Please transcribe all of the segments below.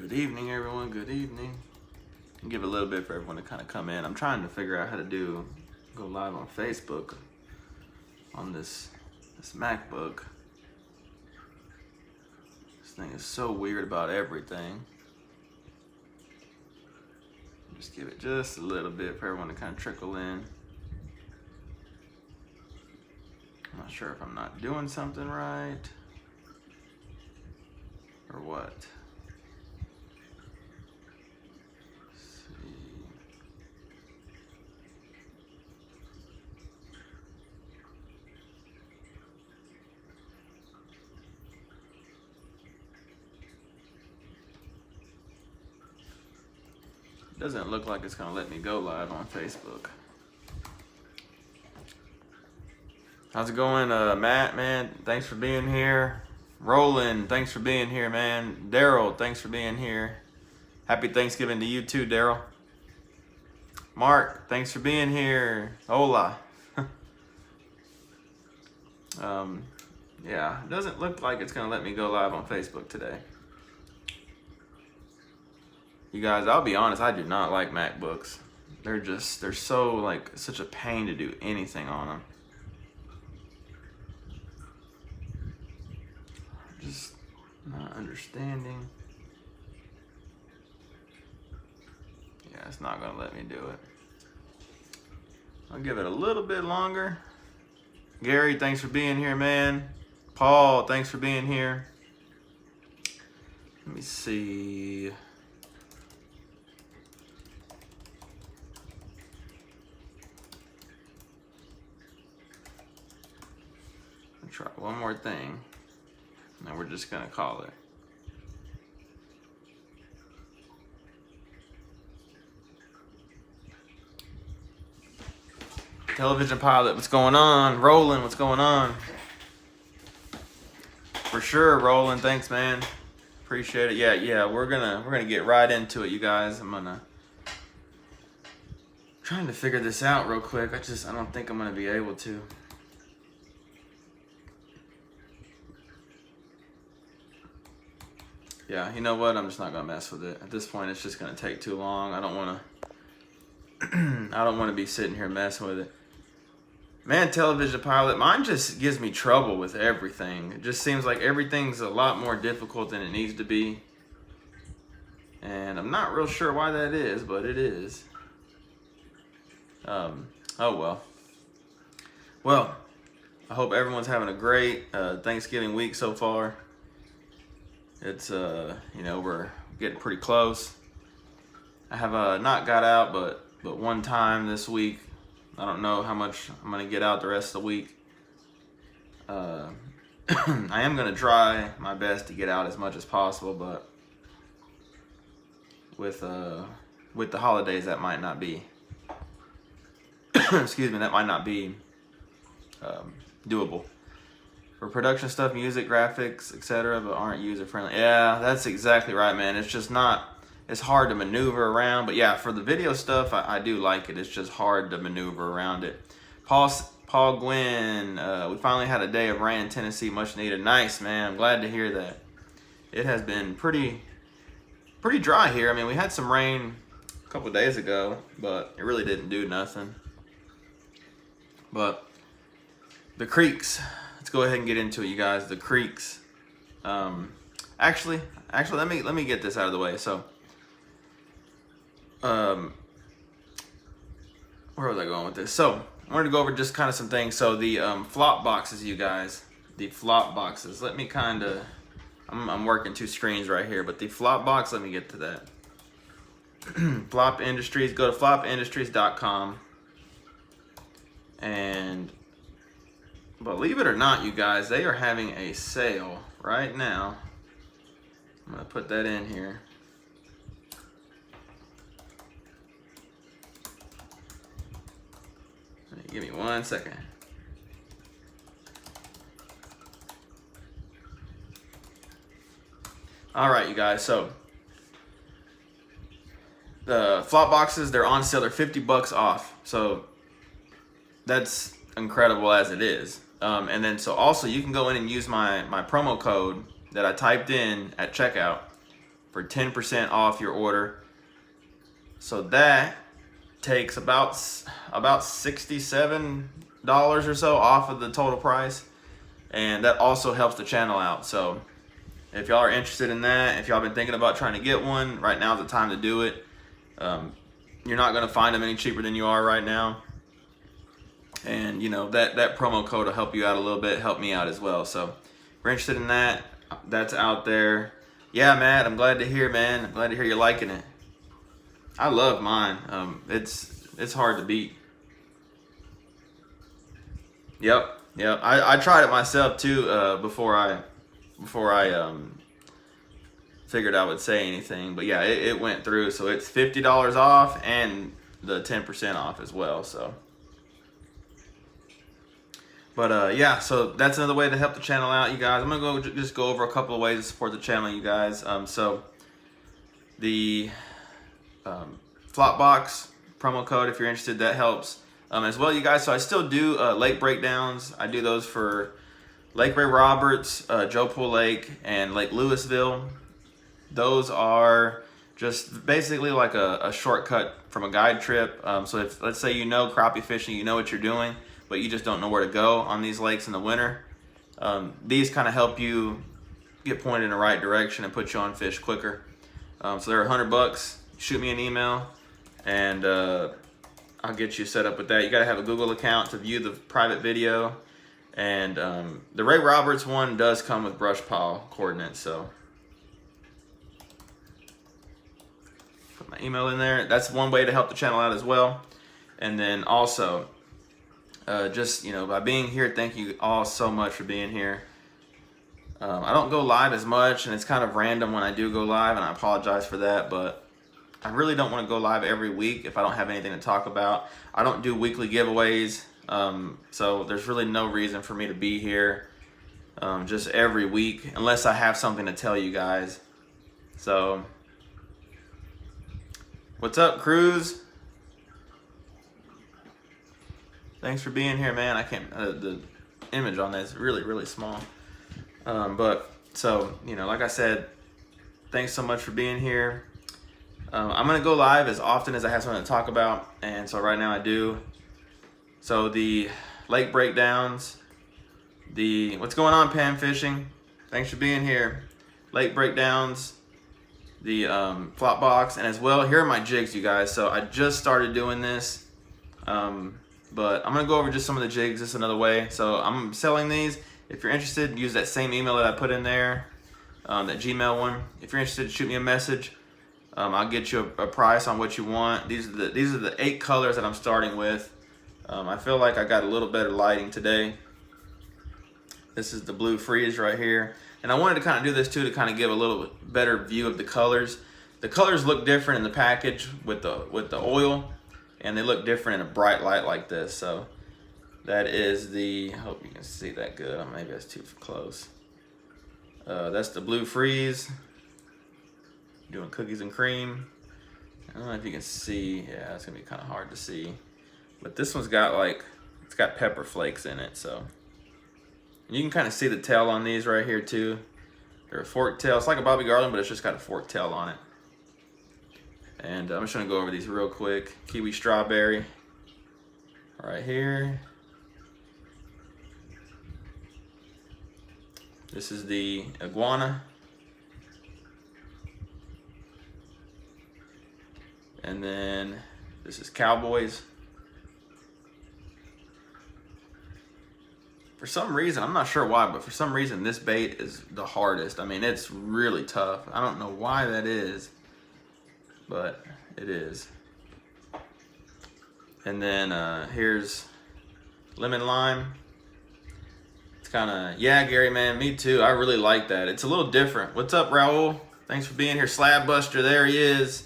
Good evening, everyone. Good evening. I'll give a little bit for everyone to kind of come in. I'm trying to figure out how to go live on Facebook on this MacBook. This thing is so weird about everything. Just give it just a little bit for everyone to kind of trickle in. I'm not sure if I'm not doing something right or what. Doesn't look like it's gonna let me go live on Facebook. How's it going, Matt, man? Thanks for being here. Roland, thanks for being here, man. Daryl, thanks for being here. Happy Thanksgiving to you too, Daryl. Mark, thanks for being here. Hola. Yeah, it doesn't look like it's gonna let me go live on Facebook today. You guys, I'll be honest, I do not like MacBooks. They're so like such a pain to do anything on them. Just not understanding. Yeah, it's not gonna let me do it. I'll give it a little bit longer. Gary, thanks for being here, man. Paul, thanks for being here. Let me see. Try one more thing, and then we're just gonna call it. Television Pilot, what's going on? Roland, what's going on? For sure, Roland, thanks, man. Appreciate it. Yeah, we're gonna get right into it, you guys. Trying to figure this out real quick. I don't think I'm gonna be able to. Yeah, you know what? I'm just not gonna mess with it. At this point, it's just gonna take too long. I don't wanna be sitting here messing with it. Man, Television Pilot, mine just gives me trouble with everything. It just seems like everything's a lot more difficult than it needs to be. And I'm not real sure why that is, but it is. Oh well. Well, I hope everyone's having a great Thanksgiving week so far. It's we're getting pretty close. I have not got out but one time this week. I don't know how much I'm gonna get out the rest of the week. I am gonna try my best to get out as much as possible, but with the holidays that might not be excuse me, that might not be doable. For production stuff, music, graphics, etc., but aren't user friendly. Yeah, that's exactly right, man. It's just not. It's hard to maneuver around. But yeah, for the video stuff, I do like it. It's just hard to maneuver around it. Paul Gwynn, we finally had a day of rain in Tennessee, much needed. Nice, man. I'm glad to hear that. It has been pretty dry here. I mean, we had some rain a couple days ago, but it really didn't do nothing. But the creeks. Let's go ahead and get into it, you guys. The creeks. Actually, let me get this out of the way. So, where was I going with this? So, I wanted to go over just kind of some things. So, the flop boxes, you guys. The flop boxes. Let me kind of. I'm working two screens right here, but the flop box. Let me get to that. Flop Industries. Go to flopindustries.com. And believe it or not, you guys, they are having a sale right now. I'm going to put that in here. Give me 1 second. All right, you guys. So the flop boxes, they're on sale. They're $50 off. So that's incredible as it is. And then so also you can go in and use my promo code that I typed in at checkout. for 10% off your order. So that takes about $67 or so off of the total price, and that also helps the channel out. So if y'all are interested in that, if y'all been thinking about trying to get one, right now is the time to do it. You're not going to find them any cheaper than you are right now, and you know that promo code will help you out a little bit, help me out as well. So if you're interested in that, that's out there. Yeah, Matt, I'm glad to hear, man. I'm glad to hear you're liking it. I love mine. It's hard to beat. Yep. I tried it myself too before I figured I would say anything. But yeah, it went through. So it's $50 off and the 10% off as well. So. But yeah, so that's another way to help the channel out, you guys. I'm gonna just go over a couple of ways to support the channel, you guys. So the Flopbox promo code, if you're interested, that helps as well, you guys. So I still do lake breakdowns. I do those for Lake Ray Roberts, Joe Pool Lake, and Lake Louisville. Those are just basically like a shortcut from a guide trip. So if, let's say, you know crappie fishing, you know what you're doing, but you just don't know where to go on these lakes in the winter. These kind of help you get pointed in the right direction and put you on fish quicker. So they're $100. Shoot me an email and I'll get you set up with that. You gotta have a Google account to view the private video. And the Ray Roberts one does come with brush pile coordinates, so put my email in there. That's one way to help the channel out as well. And then also, just, you know, by being here, thank you all so much for being here. I don't go live as much, and it's kind of random when I do go live, and I apologize for that, but I really don't want to go live every week if I don't have anything to talk about. I don't do weekly giveaways, so there's really no reason for me to be here just every week unless I have something to tell you guys. So, what's up, Cruz? Thanks for being here, man. I can't, the image on that is really, really small. But, so, you know, like I said, thanks so much for being here. I'm going to go live as often as I have something to talk about, and so right now I do. So the lake breakdowns, what's going on, Pan Fishing? Thanks for being here. Lake breakdowns, the flop box, and as well, here are my jigs, you guys. So I just started doing this, but I'm going to go over just some of the jigs. This is another way. So I'm selling these. If you're interested, use that same email that I put in there, that Gmail one. If you're interested, shoot me a message. I'll get you a price on what you want. These are the 8 colors that I'm starting with. I feel like I got a little better lighting today. This is the blue freeze right here. And I wanted to kind of do this too to kind of give a little better view of the colors. The colors look different in the package with the oil, and they look different in a bright light like this. So that is I hope you can see that good. Maybe that's too close. That's the blue freeze. Doing cookies and cream. I don't know if you can see. Yeah, it's gonna be kind of hard to see, but this one's got it's got pepper flakes in it. So you can kind of see the tail on these right here too. They're a forked tail. It's like a Bobby Garland, but it's just got a forked tail on it. And I'm just gonna go over these real quick. Kiwi strawberry right here. This is the iguana. And then this is Cowboys. For some reason, I'm not sure why, but for some reason this bait is the hardest. I mean, it's really tough. I don't know why that is, but it is. And then here's lemon lime. It's kind of, yeah, Gary, man, me too. I really like that. It's a little different. What's up, Raul? Thanks for being here. Slab Buster, there he is.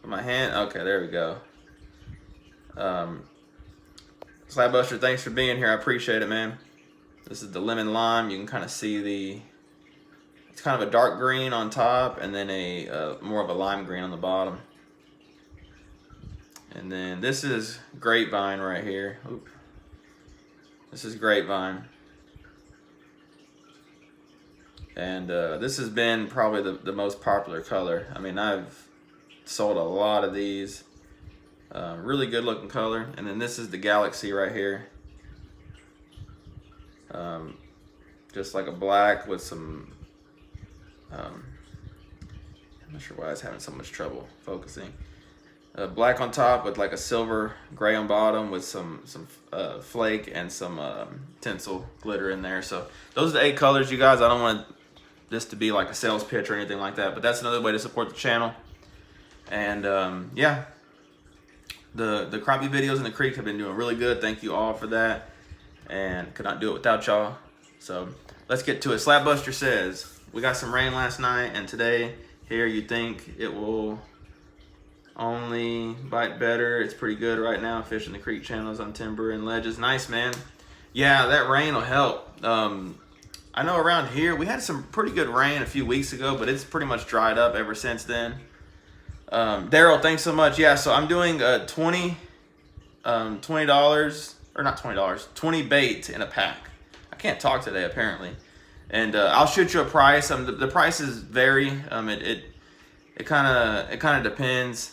My hand, okay, there we go. Slab Buster, thanks for being here. I appreciate it, man. This is the lemon lime. You can kind of see it's kind of a dark green on top, and then a more of a lime green on the bottom. And then this is grapevine right here. Oop. This is grapevine. And this has been probably the most popular color. I mean, I've sold a lot of these. Really good looking color. And then this is the Galaxy right here. Just like a black with some, I'm not sure why it's having so much trouble focusing. Black on top with like a silver gray on bottom with some flake and some tinsel glitter in there. So those are the 8 colors, you guys. I don't want this to be like a sales pitch or anything like that, but that's another way to support the channel. And yeah, the crappie videos in the creek have been doing really good. Thank you all for that, and could not do it without y'all. So let's get to it. Slapbuster says, we got some rain last night and today here. You think it will only bite better? It's pretty good right now. Fishing the creek channels on timber and ledges. Nice, man. Yeah, that rain will help. I know around here we had some pretty good rain a few weeks ago, but it's pretty much dried up ever since then. Daryl, thanks so much. Yeah, so I'm doing $20 or not $20, 20 bait in a pack. I can't talk today apparently, and I'll shoot you a price. The prices vary. It kind of depends.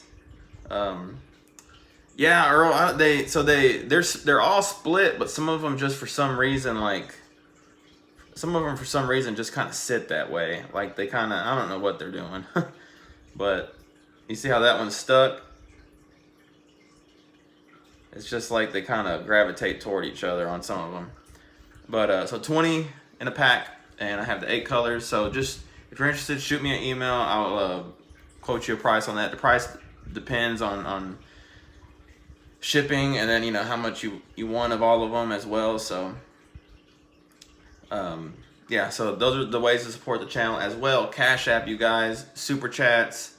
Yeah, Earl. They're all split, but some of them just for some reason just kind of sit that way. Like they kind of, I don't know what they're doing, but you see how that one's stuck? It's just like they kind of gravitate toward each other on some of them. But so 20 in a pack, and I have the 8 colors. So just if you're interested, shoot me an email. I'll quote you a price on that. The price depends on shipping, and then how much you want of all of them as well. So yeah, so those are the ways to support the channel as well. Cash App, you guys, super chats.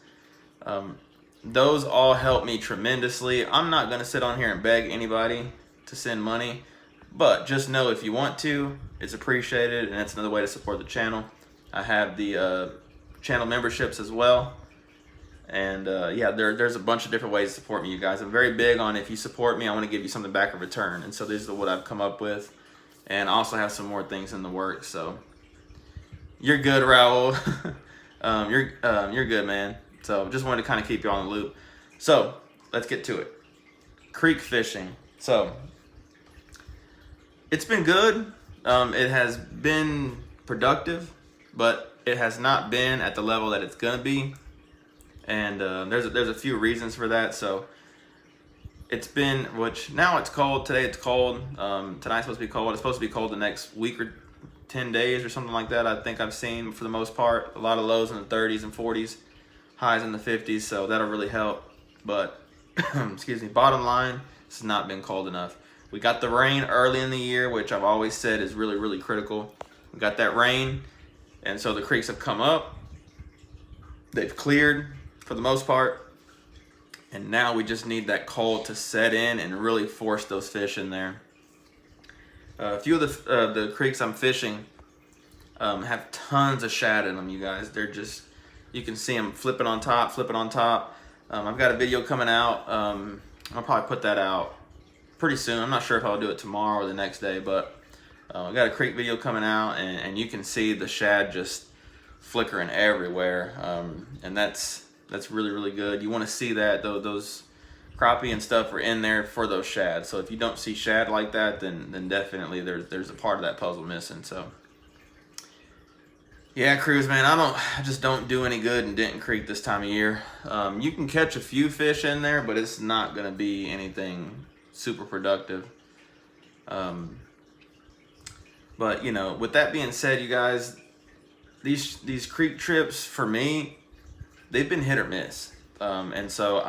Those all help me tremendously. I'm not gonna sit on here and beg anybody to send money, but just know if you want to, it's appreciated, and it's another way to support the channel. I have the channel memberships as well, and yeah, there's a bunch of different ways to support me, you guys. I'm very big on, if you support me, I want to give you something back in return, and so these are what I've come up with, and I also have some more things in the works. So you're good, Raul. You're good, man. So just wanted to kind of keep you on the loop. So let's get to it. Creek fishing. So it's been good. It has been productive, but it has not been at the level that it's gonna be. And there's a few reasons for that. So it's been, which now it's cold. Today it's cold. Tonight's supposed to be cold. It's supposed to be cold the next week or 10 days or something like that. I think I've seen, for the most part, a lot of lows in the 30s and 40s. Highs in the 50s, so that'll really help. But excuse me, bottom line, it's not been cold enough. We got the rain early in the year, which I've always said is really, really critical. We got that rain, and so the creeks have come up. They've cleared for the most part, and now we just need that cold to set in and really force those fish in there. A few of the creeks I'm fishing have tons of shad in them, you guys. They're just, you can see them flipping on top, flipping on top. I've got a video coming out. I'll probably put that out pretty soon. I'm not sure if I'll do it tomorrow or the next day, but I got a creek video coming out, and you can see the shad just flickering everywhere. And that's really, really good. You want to see that, though. Those crappie and stuff are in there for those shad. So if you don't see shad like that, then definitely there's a part of that puzzle missing. So yeah, Cruz, man, I just don't do any good in Denton Creek this time of year. You can catch a few fish in there, but it's not going to be anything super productive. But with that being said, you guys, these creek trips for me, they've been hit or miss. And so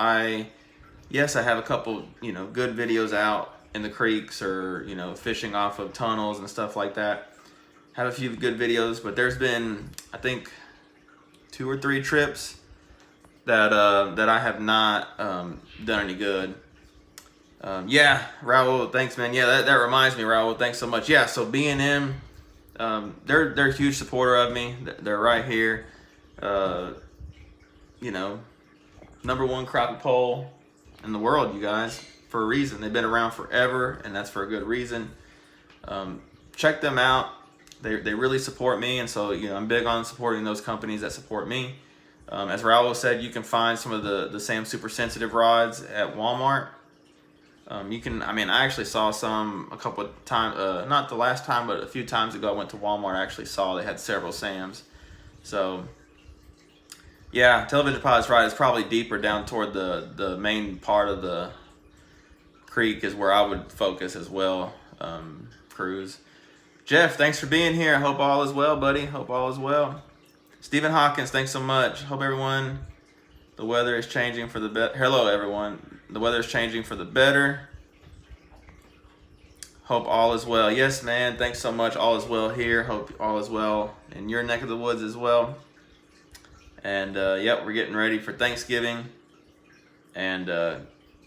yes, I have a couple good videos out in the creeks, or fishing off of tunnels and stuff like that. Have a few good videos, but there's been, I think, 2 or 3 trips that I have not done any good. Yeah, Raul, thanks, man. Yeah, that reminds me, Raul, thanks so much. Yeah, so B&M, they're a huge supporter of me. They're right here. #1 crappie pole in the world, you guys, for a reason. They've been around forever, and that's for a good reason. Check them out. they really support me, and so I'm big on supporting those companies that support me. As Raul said, you can find some of the same super sensitive rods at Walmart. I actually saw some a couple of times, not the last time, but a few times ago I went to Walmart. I actually saw they had several SAMs. So yeah, Television Pilot's rod is probably deeper down toward the main part of the creek is where I would focus as well. Cruise. Jeff, thanks for being here. I hope all is well, buddy. Hope all is well. Stephen Hawkins, thanks so much. Hope everyone, the weather is changing for the better. Hello, everyone. The weather is changing for the better. Hope all is well. Yes, man. Thanks so much. All is well here. Hope all is well in your neck of the woods as well. And yep, we're getting ready for Thanksgiving, and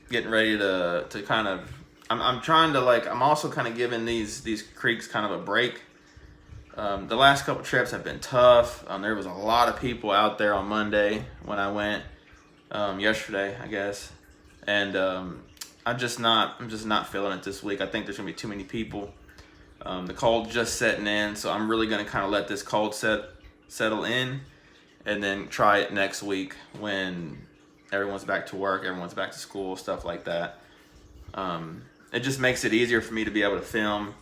getting ready to kind of. I'm trying to I'm also kind of giving these creeks kind of a break. The last couple trips have been tough. There was a lot of people out there on Monday when I went. Yesterday, I guess, and I'm just not feeling it this week. I think there's gonna be too many people. The cold just setting in, so I'm really gonna kind of let this cold settle in, and then try it next week when everyone's back to work, everyone's back to school, stuff like that. It just makes it easier for me to be able to film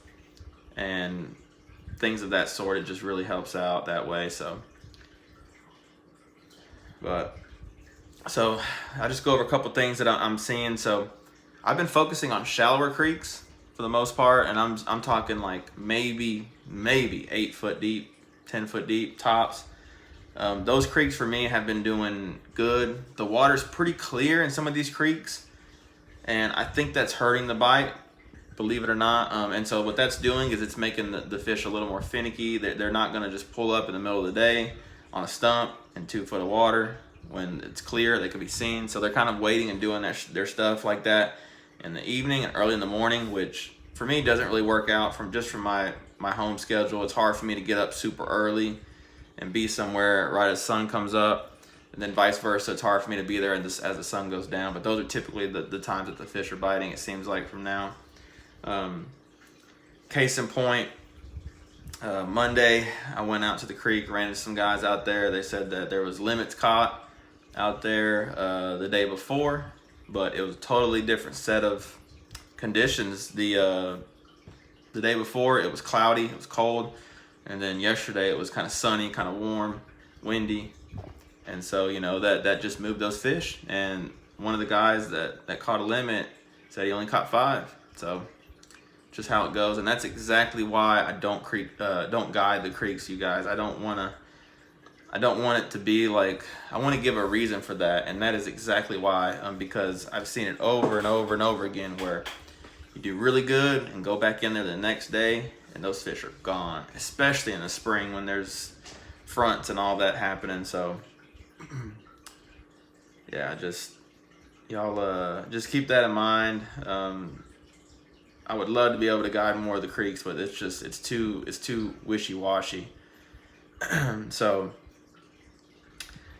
and things of that sort. It just really helps out that way. So I just go over a couple things that I'm seeing. So I've been focusing on shallower creeks for the most part, and I'm talking like maybe 8 foot deep, 10 foot deep tops. Those creeks for me have been doing good. The water's pretty clear in some of these creeks, and I think that's hurting the bite, believe it or not. And so what that's doing is it's making the fish a little more finicky. They're not gonna just pull up in the middle of the day on a stump in 2 foot of water. When it's clear, they can be seen. So they're kind of waiting and doing their stuff like that in the evening and early in the morning, which for me doesn't really work out from my home schedule. It's hard for me to get up super early and be somewhere right as sun comes up, and then vice versa. It's hard for me to be there as the sun goes down. But those are typically the times that the fish are biting, it seems like, from now. Case in point, Monday I went out to the creek, ran into some guys out there. They said that there was limits caught out there the day before, but it was a totally different set of conditions. The day before it was cloudy, it was cold, and then yesterday it was kind of sunny, kind of warm, windy, and so that just moved those fish. And one of the guys that caught a limit said he only caught 5. So just how it goes, and that's exactly why I don't guide the creeks, you guys. I don't want it to be like, I want to give a reason for that, and that is exactly why. Because I've seen it over and over and over again where you do really good and go back in there the next day and those fish are gone, especially in the spring when there's fronts and all that happening. So yeah, y'all just keep that in mind. I would love to be able to guide more of the creeks, but it's too wishy-washy. So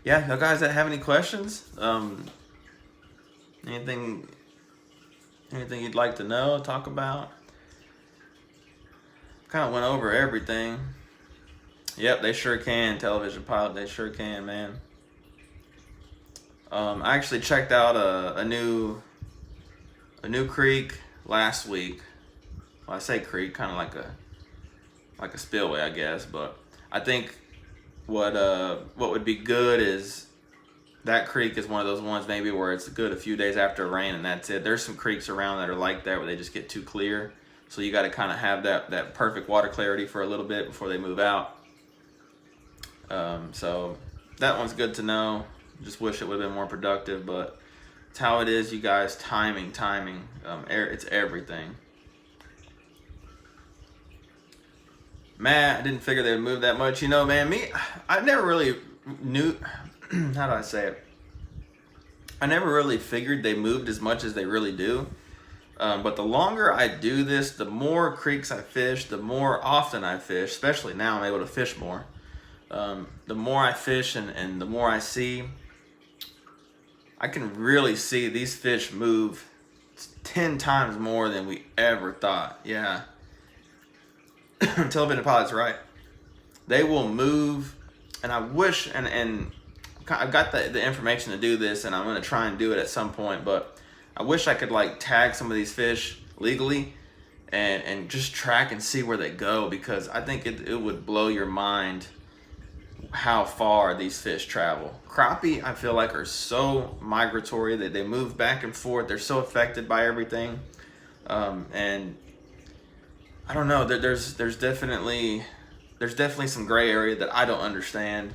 yeah, y'all guys that have any questions, anything you'd like to know, talk about? Kind of went over everything. Yep, they sure can, Television Pilot. They sure can, man. I actually checked out a new creek last week. Well, I say creek, kind of like a spillway, I guess. But I think what would be good is that creek is one of those ones maybe where it's good a few days after rain and that's it. There's some creeks around that are like that where they just get too clear. So you got to kind of have that perfect water clarity for a little bit before they move out. So that one's good to know. Just wish it would have been more productive, but it's how it is, you guys. Timing. It's everything. Matt, I didn't figure they would move that much. Man, I never really knew, how do I say it? I never really figured they moved as much as they really do. But the longer I do this, the more creeks I fish, the more often I fish, especially now I'm able to fish more. The more I fish and the more I see, I can really see these fish move 10 times more than we ever thought. Yeah. television pilot's right. They will move, and I wish, and I've got the information to do this, and I'm going to try and do it at some point, but I wish I could like tag some of these fish legally and just track and see where they go, because I think it would blow your mind how far these fish travel. Crappie, I feel like, are so migratory that they move back and forth. They're so affected by everything, and I don't know. There's definitely some gray area that I don't understand,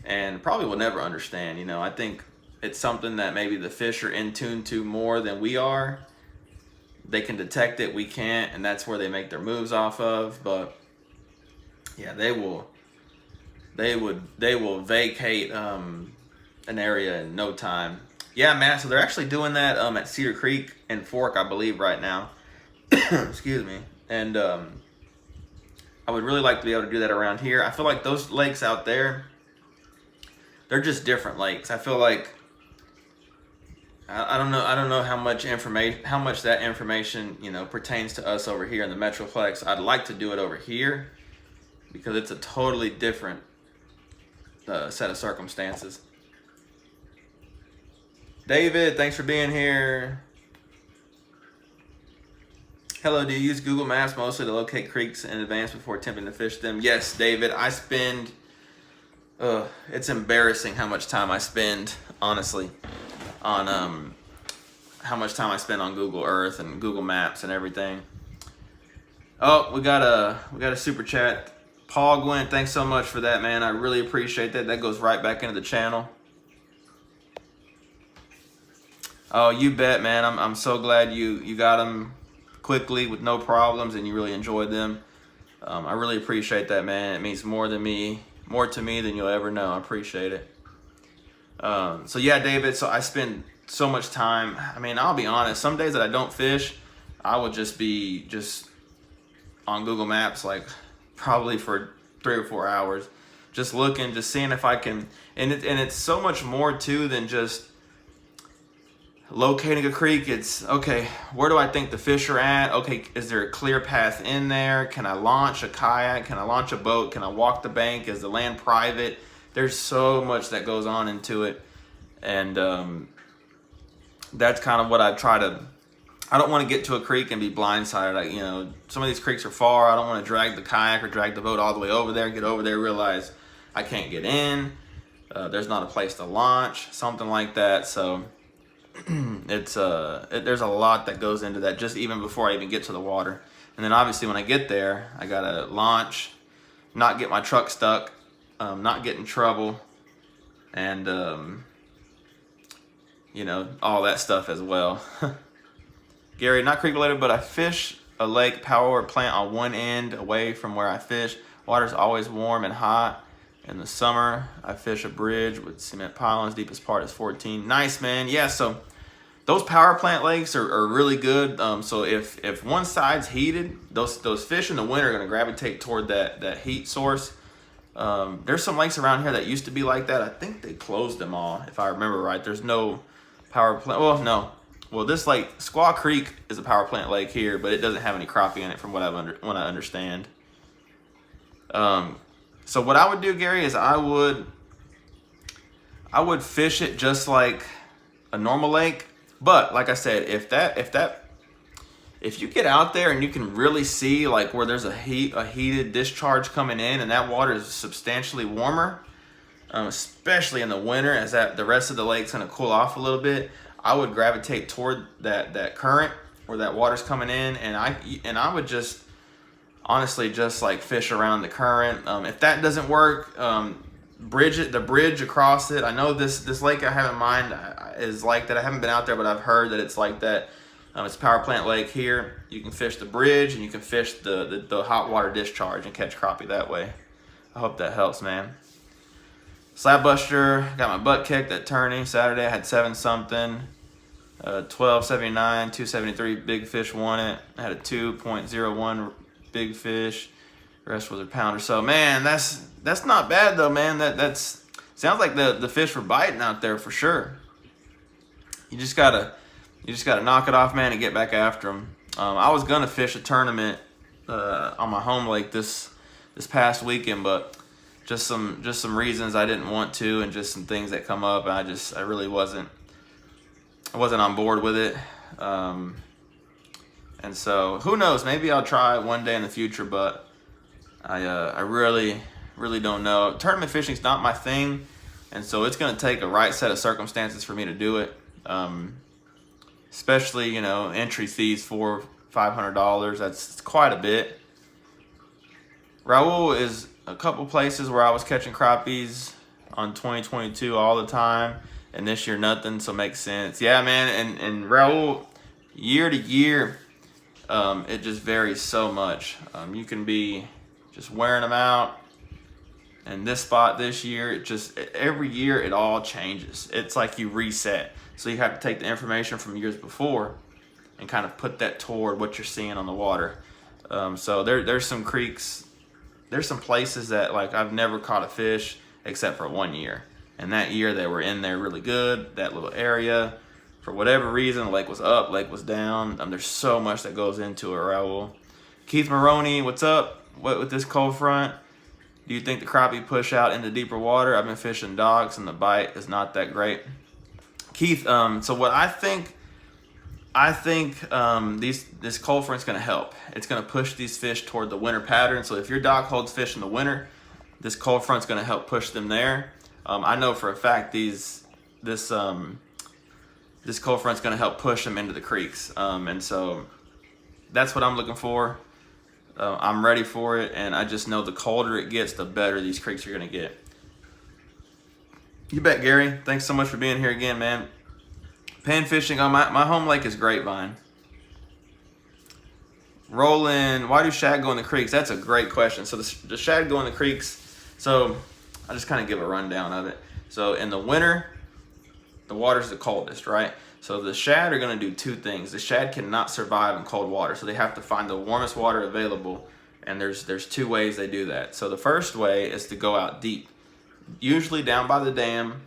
and probably will never understand. You know, I think it's something that maybe the fish are in tune to more than we are. They can detect it, we can't, and that's where they make their moves off of. But yeah, they will vacate an area in no time. Yeah, man. So they're actually doing that at Cedar Creek and Fork, I believe, right now. Excuse me. And I would really like to be able to do that around here. I feel like those lakes out there, they're just different lakes. I feel like I don't know how much that information, you know, pertains to us over here in the Metroplex. I'd like to do it over here because it's a totally different set of circumstances. David, thanks for being here. Hello, do you use Google Maps mostly to locate creeks in advance before attempting to fish them? Yes, David, I spend, it's embarrassing how much time I spend, honestly, on how much time I spend on Google Earth and Google Maps and everything. Oh, we got a super chat. Paul Gwynn, thanks so much for that, man. I really appreciate that. That goes right back into the channel. Oh, you bet, man. I'm so glad you got them quickly with no problems and you really enjoyed them. I really appreciate that, man. It means more to me than you'll ever know. I appreciate it. So yeah, David, so I spend so much time. I mean, I'll be honest, some days that I don't fish, I would just be on Google Maps, like probably for 3 or 4 hours, just looking, just seeing if I can, and it's so much more too than just locating a creek. It's okay, where do I think the fish are at? Okay, is there a clear path in there? Can I launch a kayak? Can I launch a boat? Can I walk the bank? Is the land private? There's so much that goes on into it, and that's kind of what I try to. I don't want to get to a creek and be blindsided. You know, some of these creeks are far. I don't want to drag the kayak or drag the boat all the way over there, get over there, realize I can't get in. There's not a place to launch, something like that. So it's there's a lot that goes into that, just even before I even get to the water. And then obviously when I get there, I gotta launch, not get my truck stuck, not get in trouble, and you know, all that stuff as well. Gary, not creek related, but I fish a lake power plant on one end away from where I fish. Water's always warm and hot. In the summer, I fish a bridge with cement pylons. Deepest part is 14. Nice, man. Yeah, so those power plant lakes are really good. So if one side's heated, those fish in the winter are going to gravitate toward that heat source. There's some lakes around here that used to be like that. I think they closed them all, if I remember right. There's no power plant. Well, no. Well, this lake, Squaw Creek, is a power plant lake here, but it doesn't have any crappie in it from what I understand. So what I would do, Gary, is I would fish it just like a normal lake. But like I said, if you get out there and you can really see like where there's a heated discharge coming in and that water is substantially warmer, especially in the winter as the rest of the lake's gonna cool off a little bit, I would gravitate toward that current where that water's coming in, and I would just honestly just like fish around the current. If that doesn't work, the bridge across it. I know this lake I have in mind is like that. I haven't been out there, but I've heard that it's like that. It's a power plant lake here. You can fish the bridge and you can fish the hot water discharge and catch crappie that way. I hope that helps, man. Slab buster, got my butt kicked at Tourney Saturday. I had 7 something. 12.79, 2.73 big fish won it. I had a 2.01 big fish. The rest was a pound or so. Man, that's not bad though, man. That's sounds like the fish were biting out there for sure. You just gotta knock it off, man, and get back after them. I was gonna fish a tournament on my home lake this past weekend, but just some reasons I didn't want to, and just some things that come up, and I really wasn't on board with it. And so who knows, maybe I'll try it one day in the future, but I really don't know. Tournament fishing's not my thing, and so it's going to take a right set of circumstances for me to do it. Especially, you know, entry fees $400-500. That's quite a bit. Raul is a couple places where I was catching crappies on 2022 all the time, and this year nothing, so it makes sense. Yeah, man, and Raul, year to year, it just varies so much. You can be just wearing them out, and this spot this year, every year it all changes. It's like you reset. So you have to take the information from years before and kind of put that toward what you're seeing on the water. So there's some creeks, there's some places that, like, I've never caught a fish except for one year. And that year they were in there really good, that little area. For whatever reason, the lake was up, lake was down. There's so much that goes into it, Raul. Keith Maroney, what's up? What with this cold front? Do you think the crappie push out into deeper water? I've been fishing docks and the bite is not that great. Keith, so what I think this cold front's going to help. It's going to push these fish toward the winter pattern. So if your dock holds fish in the winter, this cold front's going to help push them there. I know for a fact this cold front's going to help push them into the creeks. And so that's what I'm looking for. I'm ready for it, and I just know the colder it gets, the better these creeks are going to get. You bet, Gary. Thanks so much for being here again, man. Pan fishing on my home lake is Grapevine. Roland, why do shad go in the creeks? That's a great question. So the shad go in the creeks. So I'll just kind of give a rundown of it. So in the winter, the water's the coldest, right? So the shad are going to do two things. The shad cannot survive in cold water, so they have to find the warmest water available, and there's two ways they do that. So the first way is to go out deep, usually down by the dam.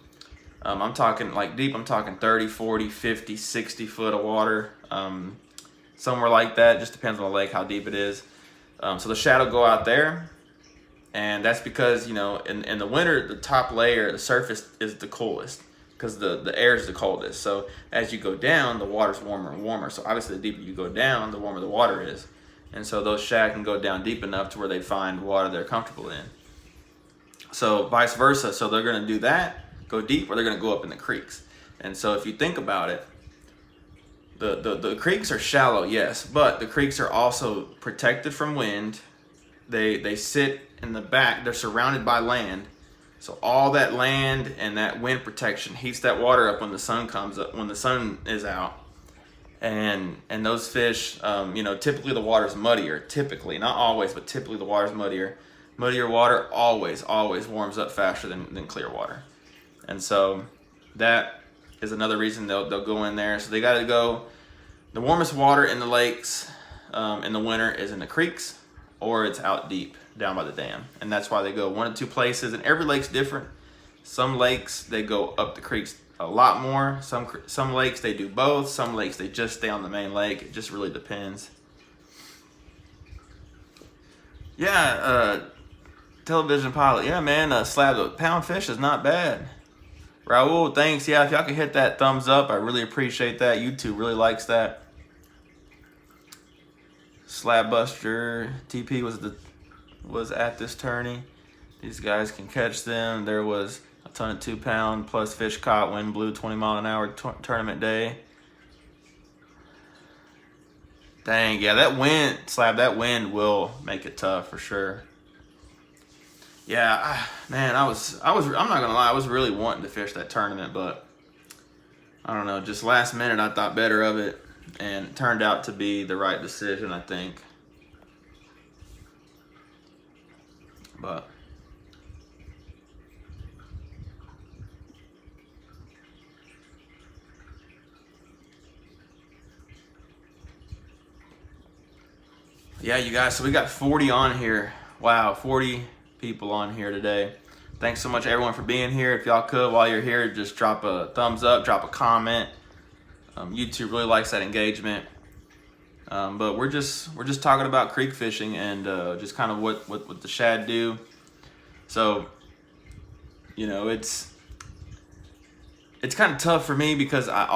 I'm talking like deep, I'm talking 30, 40, 50, 60 foot of water, somewhere like that. Just depends on the lake, how deep it is. So the shad will go out there, and that's because, you know, in the winter, the top layer, the surface is the coolest, because the air is the coldest. So as you go down, the water's warmer and warmer. So obviously the deeper you go down, the warmer the water is. And so those shad can go down deep enough to where they find water they're comfortable in. So vice versa. So they're going to do that, go deep, or they're going to go up in the creeks. And so if you think about it, the creeks are shallow, yes, but the creeks are also protected from wind. They sit in the back. They're surrounded by land. So all that land and that wind protection heats that water up when the sun comes up, when the sun is out. And those fish, you know, typically the water's muddier. Typically, not always, but typically the water's muddier. Muddier water always warms up faster than clear water. And so that is another reason they'll go in there. So they got to go. The warmest water in the lakes in the winter is in the creeks, or it's out deep down by the dam. And that's why they go one of two places, and every lake's different. Some lakes they go up the creeks a lot more. Some lakes they do both. Some lakes they just stay on the main lake. It just really depends. Yeah, television pilot. Yeah, man, slab of pound fish is not bad. Raul, thanks. Yeah, if y'all can hit that thumbs up, I really appreciate that. YouTube really likes that. Slab Buster TP was at this tourney. These guys can catch them. There was a ton of 2 pound plus fish caught. Wind blew 20 mile an hour tournament day. Dang, yeah, that wind will make it tough for sure. Yeah, man, I'm not gonna lie, I was really wanting to fish that tournament, but I don't know, just last minute I thought better of it, and it turned out to be the right decision, I think. But yeah, you guys, so we got 40 on here. Wow, 40 people on here today. Thanks so much everyone for being here. If y'all could, while you're here, just drop a thumbs up, drop a comment. YouTube really likes that engagement. But we're just talking about creek fishing and just kind of what the shad do. So, you know, it's kind of tough for me because I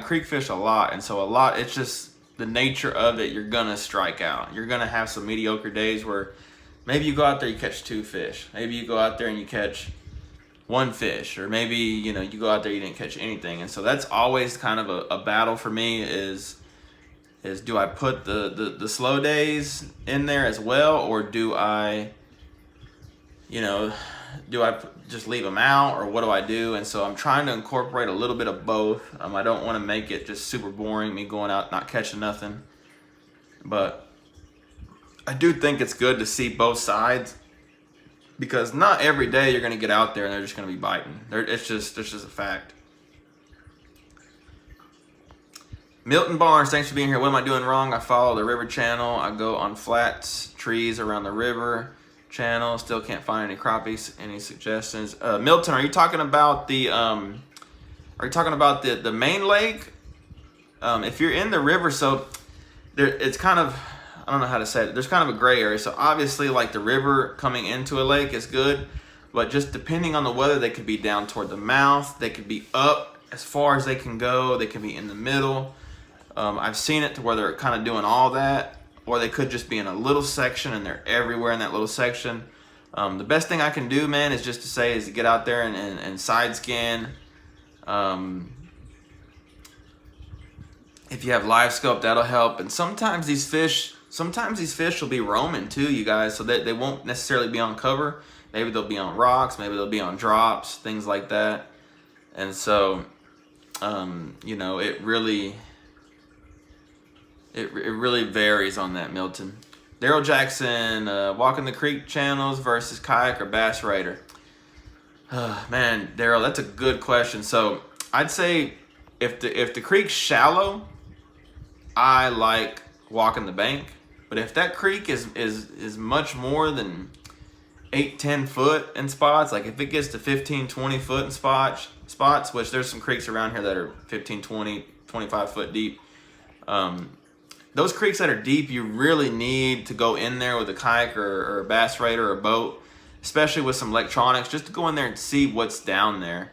creek fish a lot, and so a lot, it's just the nature of it. You're gonna strike out. You're gonna have some mediocre days where maybe you go out there, you catch 2 fish. Maybe you go out there and you catch 1 fish, or maybe, you know, you go out there, you didn't catch anything. And so that's always kind of a battle for me is do I put the slow days in there as well, or do I, you know, just leave them out, or what do I do? And so I'm trying to incorporate a little bit of both. I don't want to make it just super boring, me going out not catching nothing. But I do think it's good to see both sides, because not every day you're going to get out there and they're just going to be biting. It's just a fact. Milton Barnes, thanks for being here. What am I doing wrong? I follow the river channel. I go on flats, trees around the river channel. Still can't find any crappies. Any suggestions? Milton, are you talking about the main lake? If you're in the river, so there, it's kind of, I don't know how to say it. There's kind of a gray area. So obviously, like, the river coming into a lake is good, but just depending on the weather, they could be down toward the mouth. They could be up as far as they can go. They can be in the middle. I've seen it to where they're kind of doing all that, or they could just be in a little section and they're everywhere in that little section. The best thing I can do, man, is just to say is to get out there and side scan. If you have live scope, that'll help. And sometimes these fish will be roaming too, you guys, so that they won't necessarily be on cover. Maybe they'll be on rocks, maybe they'll be on drops, things like that. And so, you know, it really varies on that, Milton. Daryl Jackson, walking the creek channels versus kayak or bass raider. Man, Daryl, that's a good question. So I'd say if the creek's shallow, I like walking the bank. But if that creek is much more than 8-10 foot in spots, like if it gets to 15-20 foot in spots, which there's some creeks around here that are 15, 20, 25 foot deep. Those creeks that are deep, you really need to go in there with a kayak or a bass raider or a boat, especially with some electronics, just to go in there and see what's down there.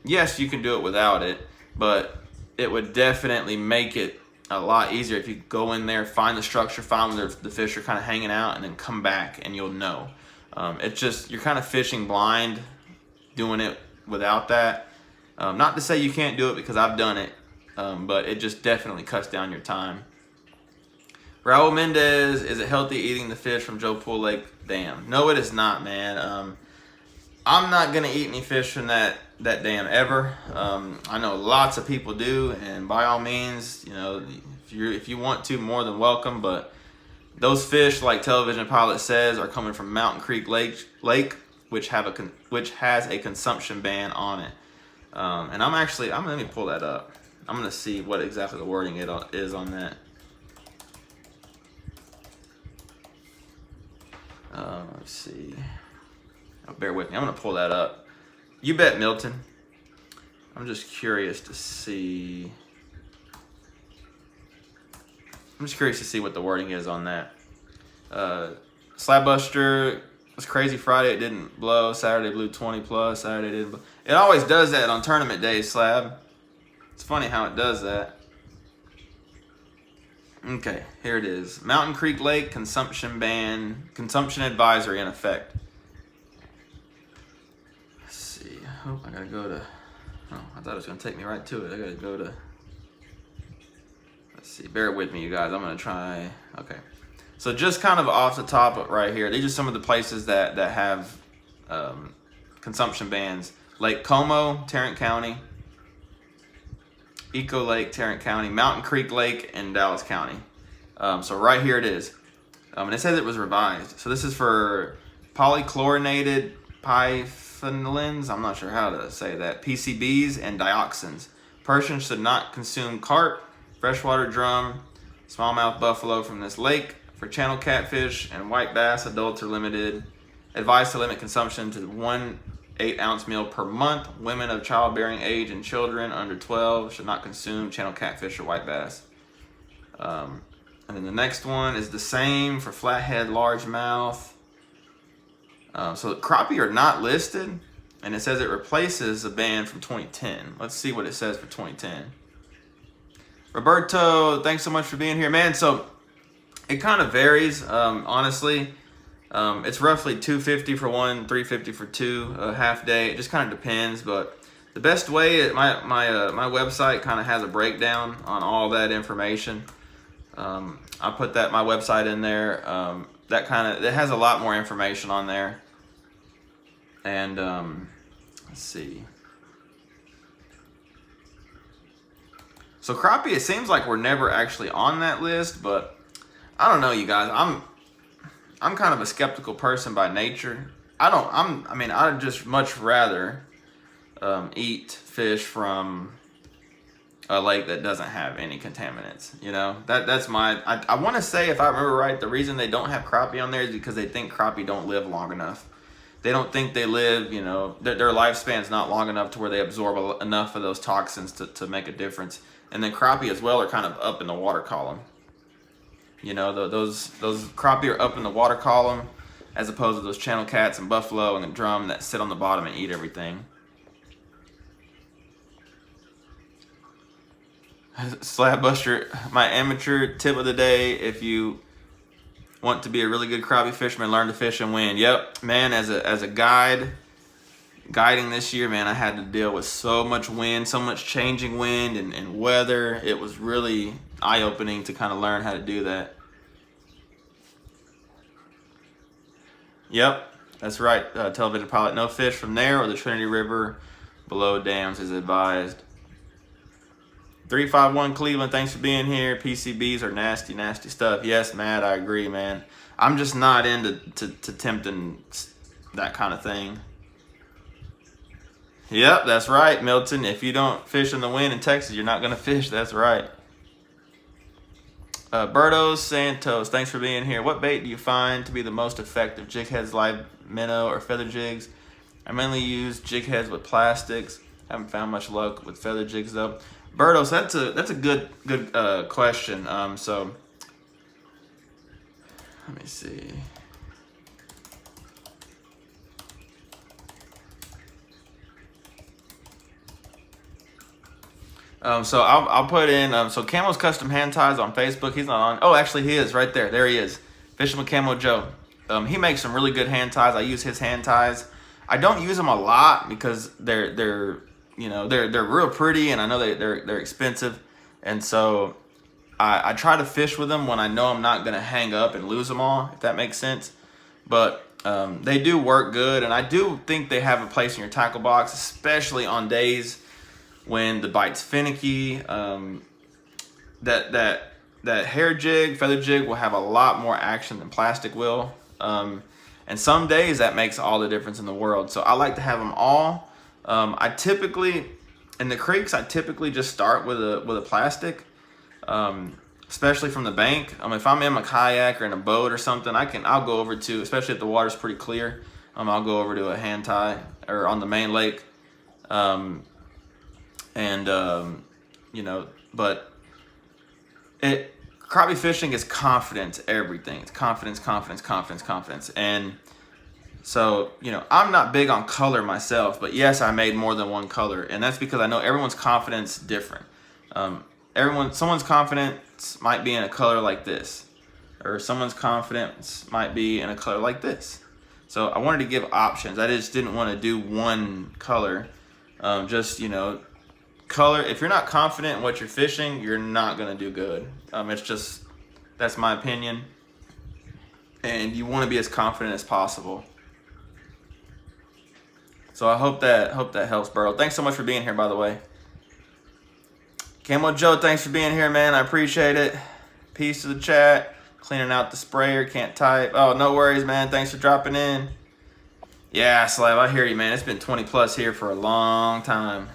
Yes, you can do it without it, but it would definitely make it a lot easier if you go in there, find the structure, find where the fish are kind of hanging out, and then come back and you'll know. It's just, you're kind of fishing blind doing it without that. Not to say you can't do it, because I've done it. But it just definitely cuts down your time. Raul Mendez, is it healthy eating the fish from Joe Pool Lake Dam? No, it is not, man. I'm not gonna eat any fish from that dam ever. I know lots of people do, and by all means, you know, if you want to, more than welcome. But those fish, like Television Pilot says, are coming from Mountain Creek Lake, which has a consumption ban on it. And let me pull that up. I'm going to see what exactly the wording is on that. Let's see. Oh, bear with me. I'm going to pull that up. You bet, Milton. I'm just curious to see. What the wording is on that. Slabbuster was crazy Friday. It didn't blow. Saturday blew 20 plus. Saturday didn't blow. It always does that on tournament days, Slab. It's funny how it does that. Okay, here it is. Mountain Creek Lake consumption ban, consumption advisory in effect. Let's see. Oh, I gotta go to. Oh, I thought it was gonna take me right to it. I gotta go to. Let's see. Bear with me, you guys. I'm gonna try. Okay. So just kind of off the top right here, these are some of the places that have consumption bans. Lake Como, Tarrant County. Eco Lake, Tarrant County, Mountain Creek Lake, and Dallas County. So right here it is. And it says it was revised. So this is for polychlorinated biphenyls, I'm not sure how to say that, PCBs, and dioxins. Persons should not consume carp, freshwater drum, smallmouth buffalo from this lake. For channel catfish and white bass, adults are limited. Advised to limit consumption to 1 8-ounce meal per month. Women of childbearing age and children under 12 should not consume channel catfish or white bass. And then the next one is the same for flathead, largemouth. So crappie are not listed, and it says it replaces a ban from 2010. Let's see what it says for 2010. Roberto, thanks so much for being here, man. So it kind of varies, honestly. It's roughly $250 for one, $350 for two, a half day. It just kind of depends, but the best way, my website kind of has a breakdown on all that information. I put my website in there. It has a lot more information on there. And let's see. So crappie, it seems like we're never actually on that list, but I don't know, you guys. I'm kind of a skeptical person by nature. I'd just much rather eat fish from a lake that doesn't have any contaminants. You know, that's I want to say, if I remember right, the reason they don't have crappie on there is because they think crappie don't live long enough. They don't think they live, you know, their lifespan's not long enough to where they absorb enough of those toxins to make a difference. And then crappie as well are kind of up in the water column. You know, those crappie are up in the water column, as opposed to those channel cats and buffalo and the drum that sit on the bottom and eat everything. Slab Buster, my amateur tip of the day: if you want to be a really good crappie fisherman, learn to fish and win. Yep, man. As a guiding this year, man, I had to deal with so much wind, so much changing wind and weather. It was really eye-opening to kind of learn how to do that. Yep, that's right. Television pilot, no fish from there or the Trinity River below dams is advised. 351 Cleveland, thanks for being here. PCBs are nasty, nasty stuff. Yes, Matt, I agree, man. I'm just not into tempting that kind of thing. Yep, that's right, Milton. If you don't fish in the wind in Texas, you're not going to fish. That's right. Bertos Santos, thanks for being here. What bait do you find to be the most effective? Jig heads, live minnow, or feather jigs? I mainly use jig heads with plastics. Haven't found much luck with feather jigs though. Bertos, that's a good question. So let me see. So I'll put in, so Camo's Custom Hand Ties on Facebook. He's not on. Oh, actually he is right there. There he is. Fishing with Camo Joe. He makes some really good hand ties. I use his hand ties. I don't use them a lot because they're real pretty, and I know they're expensive. And so I try to fish with them when I know I'm not going to hang up and lose them all, if that makes sense. But they do work good, and I do think they have a place in your tackle box, especially on days when the bite's finicky. That hair jig, feather jig will have a lot more action than plastic will. And some days that makes all the difference in the world. So I like to have them all. I typically, in the creeks, I typically just start with a plastic, especially from the bank. If I'm in my kayak or in a boat or something, I'll go over to, especially if the water's pretty clear, I'll go over to a hand tie or on the main lake. But crappie fishing is confidence, everything. It's confidence, confidence, confidence, confidence. And so, I'm not big on color myself, but yes, I made more than one color. And that's because I know everyone's confidence is different. Someone's confidence might be in a color like this, or someone's confidence might be in a color like this. So I wanted to give options. I just didn't want to do one color. Color, if you're not confident in what you're fishing, you're not going to do good. That's my opinion. And you want to be as confident as possible. So I hope that helps, Burrow. Thanks so much for being here, by the way. Camo Joe, thanks for being here, man. I appreciate it. Peace to the chat. Cleaning out the sprayer, can't type. Oh, no worries, man. Thanks for dropping in. Yeah, Slav, I hear you, man. It's been 20 plus here for a long time.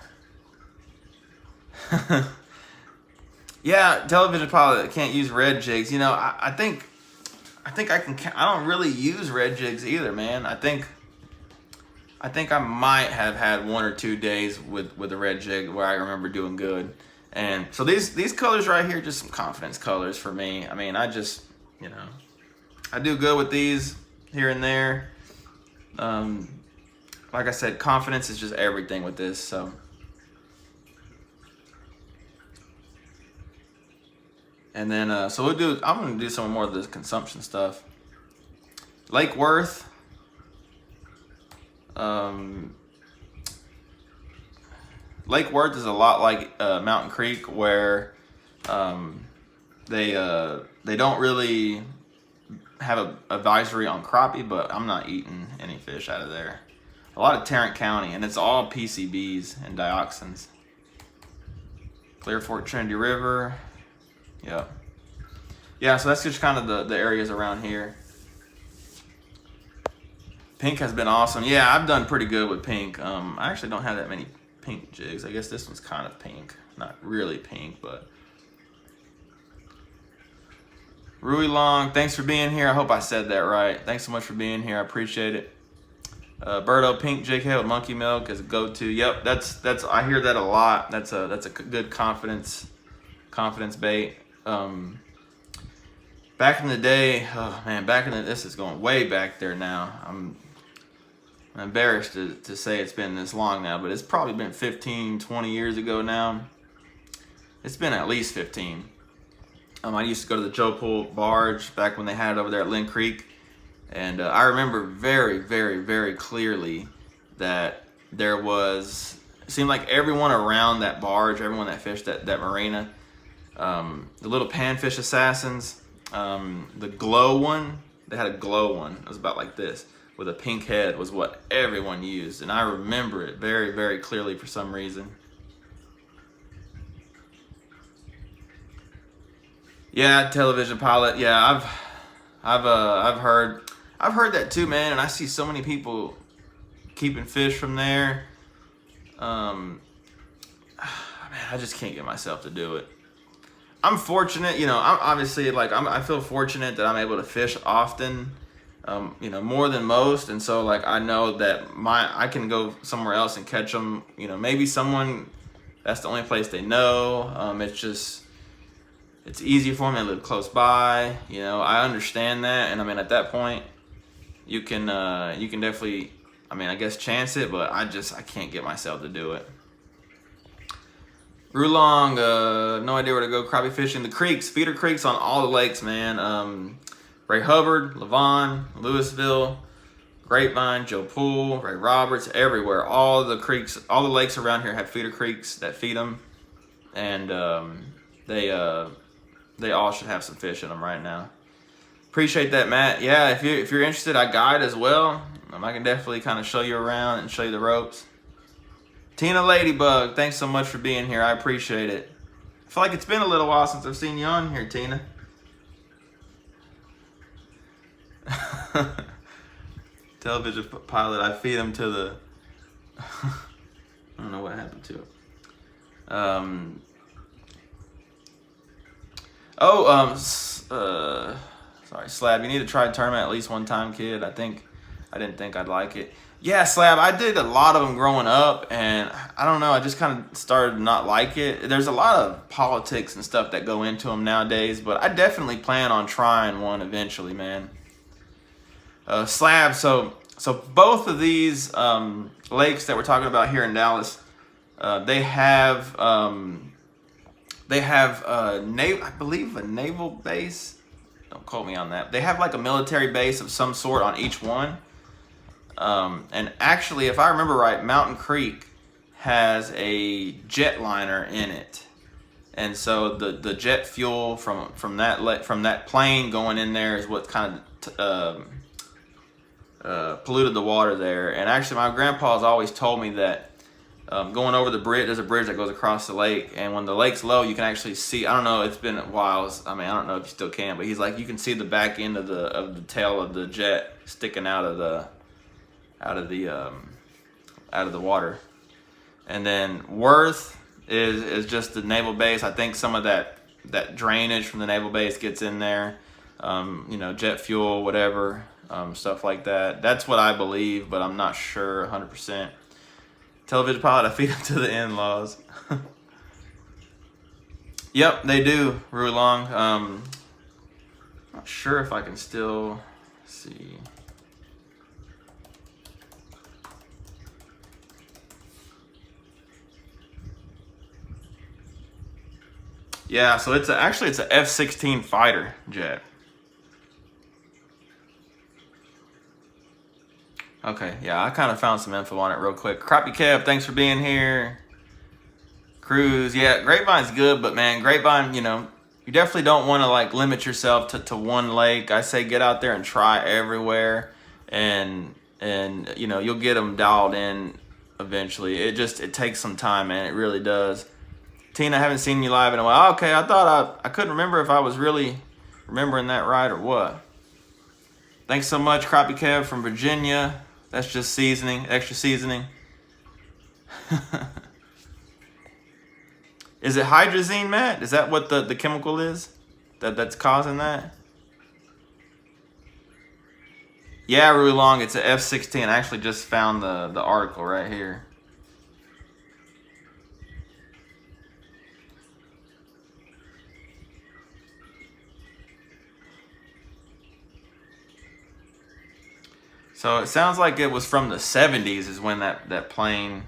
Yeah, television pilot can't use red jigs. I think I can. I don't really use red jigs either, man. I think I think I might have had 1 or 2 days with the red jig where I remember doing good. And so these colors right here, just some confidence colors for me. I mean, I just, you know, I do good with these here and there. Like I said, confidence is just everything with this, so. And then, so I'm gonna do some more of this consumption stuff. Lake Worth. Lake Worth is a lot like Mountain Creek, where they don't really have an advisory on crappie, but I'm not eating any fish out of there. A lot of Tarrant County, and it's all PCBs and dioxins. Clear Fork, Trinity River. Yep. Yeah, so that's just kind of the areas around here. Pink has been awesome. Yeah, I've done pretty good with pink. I actually don't have that many pink jigs. I guess this one's kind of pink. Not really pink, but. Rui Long, thanks for being here. I hope I said that right. Thanks so much for being here. I appreciate it. Birdo pink jig head with monkey milk is a go-to. Yep, that's I hear that a lot. That's a good confidence bait. Back in the day, oh man, this is going way back there now. I'm embarrassed to say it's been this long now, but it's probably been 15, 20 years ago now. It's been at least 15. I used to go to the Joe Pool barge back when they had it over there at Lynn Creek. And I remember very, very, very clearly that there was, it seemed like everyone around that barge, everyone that fished that marina, the little panfish assassins, the glow one, they had a glow one. It was about like this with a pink head was what everyone used. And I remember it very, very clearly for some reason. Yeah, television pilot. Yeah, I've heard that too, man. And I see so many people keeping fish from there. Man, I just can't get myself to do it. I'm fortunate, you know. I'm obviously I feel fortunate that I'm able to fish often, you know, more than most. And so like I know that I can go somewhere else and catch them. You know, maybe someone that's the only place they know. It's easy for me. I live close by. You know, I understand that, and I mean, at that point, you can definitely, I mean, I guess chance it, but I can't get myself to do it. Rulong, no idea where to go crappie fishing. The creeks, feeder creeks on all the lakes, man. Ray Hubbard, Levon, Louisville, Grapevine, Joe Pool, Ray Roberts, everywhere. All the creeks, all the lakes around here have feeder creeks that feed them, and they all should have some fish in them right now. Appreciate that, Matt. Yeah, if you're interested, I guide as well. I can definitely kind of show you around and show you the ropes. Tina Ladybug, thanks so much for being here. I appreciate it. I feel like it's been a little while since I've seen you on here, Tina. Television pilot, I feed him to the... I don't know what happened to it. Sorry, Slab, you need to try a tournament at least one time, kid. I didn't think I'd like it. Yeah, Slab, I did a lot of them growing up, and I don't know, I just kind of started to not like it. There's a lot of politics and stuff that go into them nowadays, but I definitely plan on trying one eventually, man. Slab, so both of these lakes that we're talking about here in Dallas, they have I believe a naval base. Don't quote me on that. They have like a military base of some sort on each one. And actually, if I remember right, Mountain Creek has a jetliner in it. And so the jet fuel from that plane going in there is what kind of polluted the water there. And actually, my grandpa's always told me that going over the bridge, there's a bridge that goes across the lake, and when the lake's low, you can actually see. I don't know, it's been a while. I mean, I don't know if you still can, but he's like, you can see the back end of the tail of the jet sticking out of the water. And then Worth is just the naval base. I think some of that drainage from the naval base gets in there. you know, jet fuel, whatever, stuff like that. That's what I believe, but I'm not sure 100%. Television pilot, I feed them to the in-laws. Yep, they do, Rui Long. Not sure if I can still see. Yeah, so actually it's a F-16 fighter jet. Okay, yeah, I kind of found some info on it real quick. Crappie Kev, thanks for being here. Cruise, yeah, Grapevine's good, but man, Grapevine, you know, you definitely don't want to like limit yourself to one lake. I say get out there and try everywhere, and you know, you'll get them dialed in eventually. It takes some time, man. It really does. Tina, I haven't seen you live in a while. Okay, I thought I couldn't remember if I was really remembering that right or what. Thanks so much, Crappie Kev from Virginia. That's just seasoning, extra seasoning. Is it hydrazine, Matt? Is that what the chemical is that's causing that? Yeah, Rui Long, it's a F-16. I actually just found the article right here. So it sounds like it was from the 70s is when that plane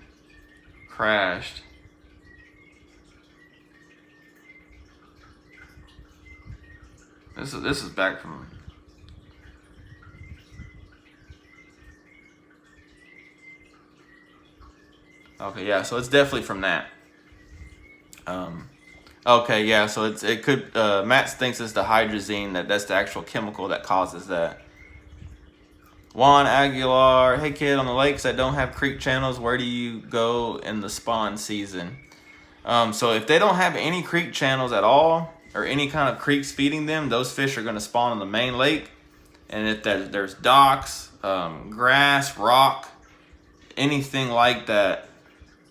crashed. This is back from. Okay, yeah, so it's definitely from that. Okay, yeah, so it could. Matt thinks it's the hydrazine that's the actual chemical that causes that. Juan Aguilar, hey kid, on the lakes that don't have creek channels, where do you go in the spawn season? So if they don't have any creek channels at all, or any kind of creeks feeding them, those fish are going to spawn in the main lake. And if there's docks, grass, rock, anything like that,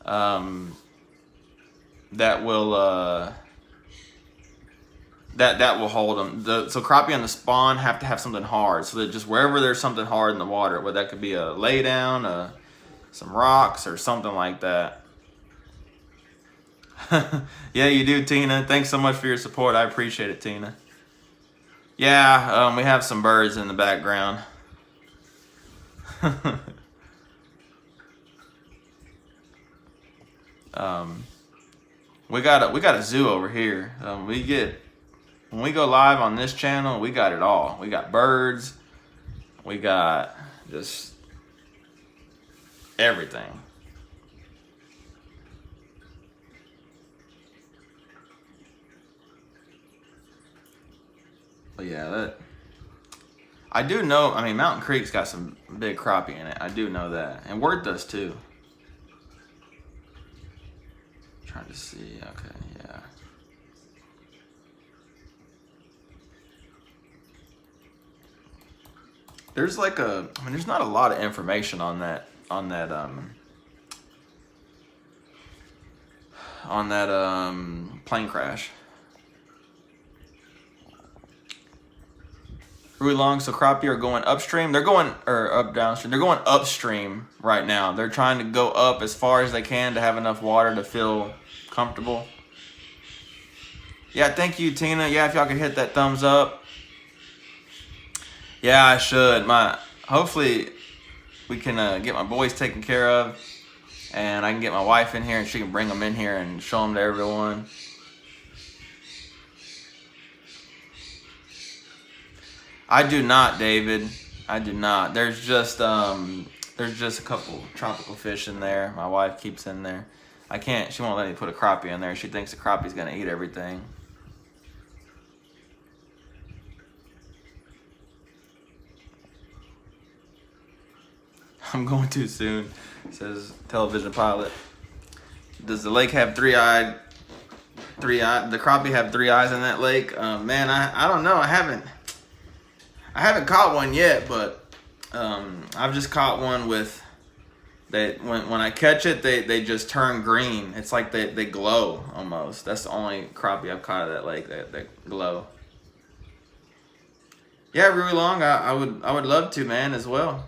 that will that will hold them. So crappie on the spawn have to have something hard. So that just wherever there's something hard in the water, whether that could be a lay down, some rocks, or something like that. Yeah, you do, Tina. Thanks so much for your support. I appreciate it, Tina. Yeah, we have some birds in the background. We got a zoo over here. When we go live on this channel, we got it all. We got birds. We got just everything. But yeah, I do know. I mean, Mountain Creek's got some big crappie in it. I do know that, and Worth does too. Trying to see. Okay, yeah. There's like there's not a lot of information on that plane crash. Really long, so crappie are going upstream. They're going, or up downstream. They're going upstream right now. They're trying to go up as far as they can to have enough water to feel comfortable. Yeah, thank you, Tina. Yeah, if y'all could hit that thumbs up. Yeah, I should. Hopefully we can get my boys taken care of, and I can get my wife in here and she can bring them in here and show them to everyone. I do not, David. I do not. There's just a couple tropical fish in there. My wife keeps in there. I can't. She won't let me put a crappie in there. She thinks the crappie's gonna eat everything. I'm going too soon, says television pilot. Does the lake have three eye? The crappie have 3 eyes in that lake? Man, I don't know. I haven't caught one yet, but I've just caught one with when I catch it, they just turn green. It's like they glow almost. That's the only crappie I've caught at that lake that glow. Yeah, Rui Long, I would love to, man, as well.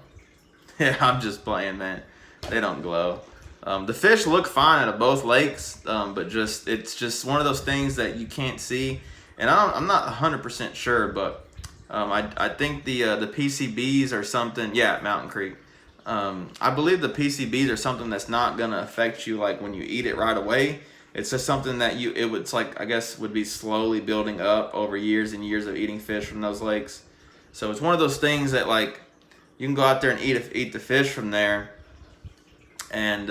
Yeah, I'm just playing, man. They don't glow. The fish look fine at both lakes, but it's just one of those things that you can't see. And I'm not 100% sure, but I think the PCBs or something. Yeah, Mountain Creek. I believe the PCBs are something that's not gonna affect you like when you eat it right away. It's just something that it's like, I guess, would be slowly building up over years and years of eating fish from those lakes. So it's one of those things that like you can go out there and eat the fish from there, and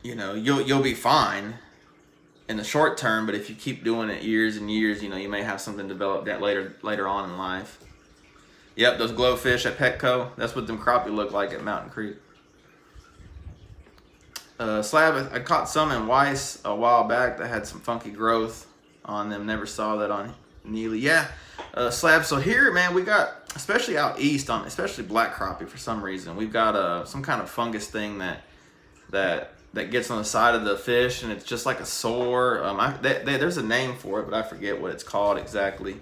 you know, you'll be fine in the short term. But if you keep doing it years and years, you know, you may have something develop that later on in life. Yep, those glowfish at Petco. That's what them crappie look like at Mountain Creek. Slab, I caught some in Weiss a while back that had some funky growth on them. Never saw that on Neely. Yeah, Slab. So here, man, we got, especially out east, especially black crappie for some reason, we've got some kind of fungus thing that gets on the side of the fish, and it's just like a sore. There's a name for it, but I forget what it's called exactly.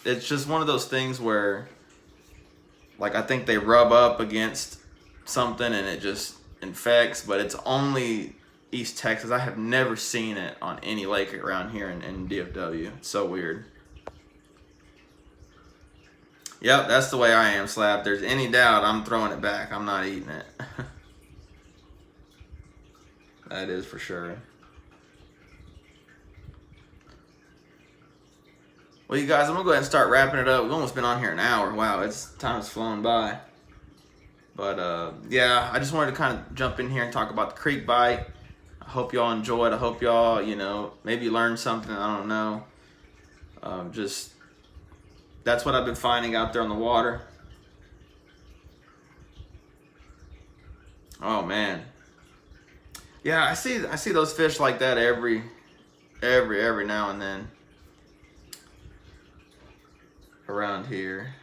It's just one of those things where, like, I think they rub up against something and it just infects, but it's only East Texas. I have never seen it on any lake around here in DFW. It's so weird. Yep, that's the way I am, Slab. If there's any doubt, I'm throwing it back. I'm not eating it. That is for sure. Well, you guys, I'm gonna go ahead and start wrapping it up. We've almost been on here an hour. Wow, time has flown by. But yeah, I just wanted to kind of jump in here and talk about the creek bite. I hope y'all enjoyed. I hope y'all, you know, maybe learned something. I don't know. Just that's what I've been finding out there on the water. Oh man. Yeah, I see those fish like that every now and then around here.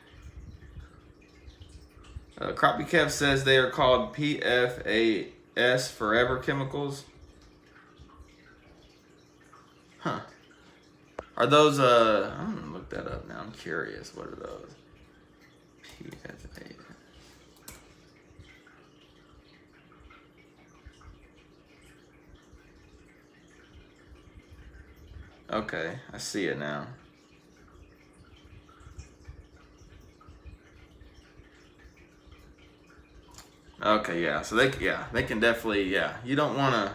Crappie Kev says they are called PFAS, forever chemicals. Huh. Are those, I'm gonna look that up now. I'm curious. What are those? PFAS. Okay, I see it now. Okay, yeah. So they can definitely, yeah. You don't want to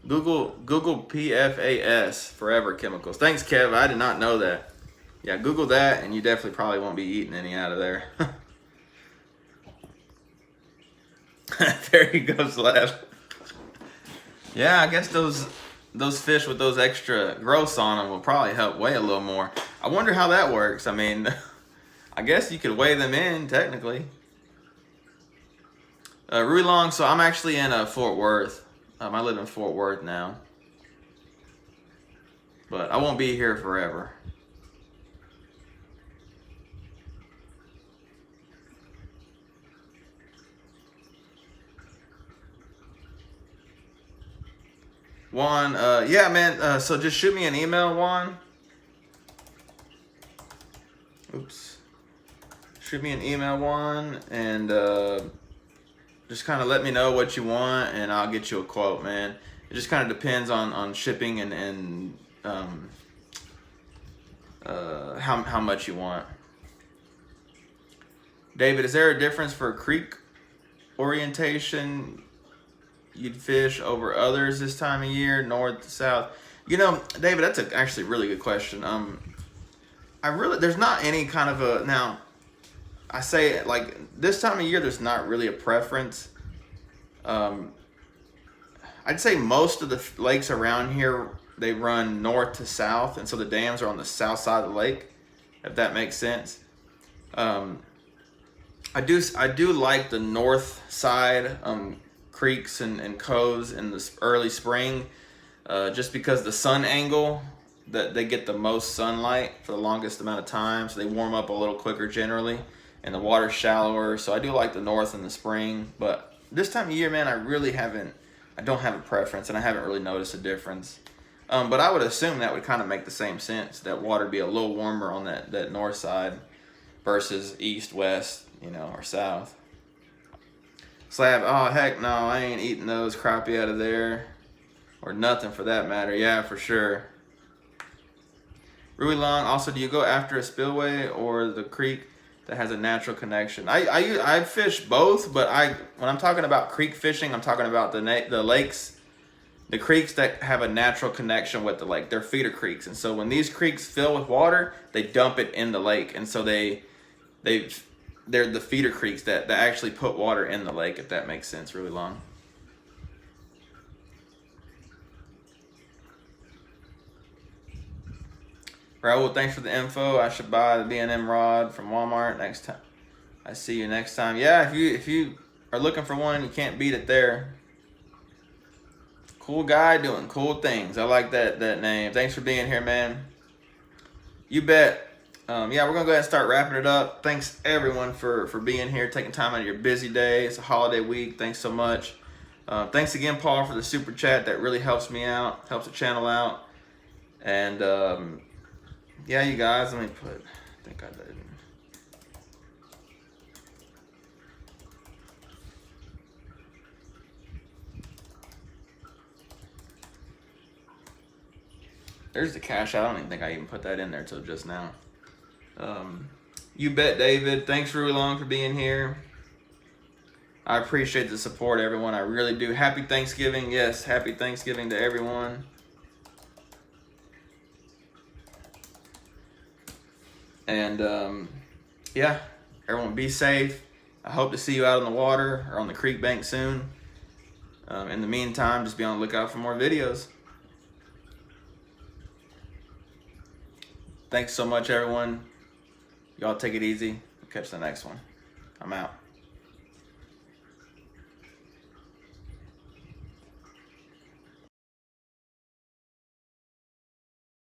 Google PFAS, forever chemicals. Thanks, Kev. I did not know that. Yeah, Google that, and you definitely probably won't be eating any out of there. There you go, Slab. Yeah, I guess those fish with those extra growths on them will probably help weigh a little more. I wonder how that works. I mean, I guess you could weigh them in technically. Rui Long, so I'm actually in Fort Worth. I live in Fort Worth now. But I won't be here forever. Juan, yeah, man, so just shoot me an email, Juan. Oops. Shoot me an email, Juan, and just kind of let me know what you want, and I'll get you a quote, man. It just kind of depends on shipping and how much you want. David, is there a difference for creek orientation you'd fish over others this time of year, north to south? You know, David, that's actually a really good question. There's not any kind of a, now, I say, like, this time of year, there's not really a preference. I'd say most of the lakes around here, they run north to south, and so the dams are on the south side of the lake, if that makes sense. I do like the north side creeks and coves in the early spring, just because the sun angle, that they get the most sunlight for the longest amount of time, so they warm up a little quicker generally, and the water's shallower. So I do like the north in the spring, but this time of year, man, I don't have a preference, and I haven't really noticed a difference. But I would assume that would kind of make the same sense, that water be a little warmer on that north side versus east, west, you know, or south. Slab, oh heck no, I ain't eating those crappie out of there. Or nothing for that matter, yeah, for sure. Really long, also, do you go after a spillway or the creek that has a natural connection? I fish both, but when I'm talking about creek fishing, I'm talking about the lakes, the creeks that have a natural connection with the lake. They're feeder creeks, and so when these creeks fill with water, they dump it in the lake, and so they're the feeder creeks that actually put water in the lake, if that makes sense. Really long. Raul, thanks for the info. I should buy the B&M rod from Walmart next time. I see you next time. Yeah, if you are looking for one, you can't beat it there. Cool guy doing cool things. I like that name. Thanks for being here, man. You bet. Yeah, we're gonna go ahead and start wrapping it up. Thanks everyone for being here, taking time out of your busy day. It's a holiday week. Thanks so much. Thanks again, Paul, for the super chat. That really helps me out, helps the channel out. And yeah, you guys, let me put, I think I did. There's the cash. I don't even think I even put that in there till just now. You bet, David. Thanks really long for being here. I appreciate the support, everyone. I really do. Happy Thanksgiving. Yes, happy Thanksgiving to everyone. And yeah, everyone be safe. I hope to see you out on the water or on the creek bank soon. In the meantime, just be on the lookout for more videos. Thanks so much, everyone. Y'all take it easy. Catch the next one. I'm out.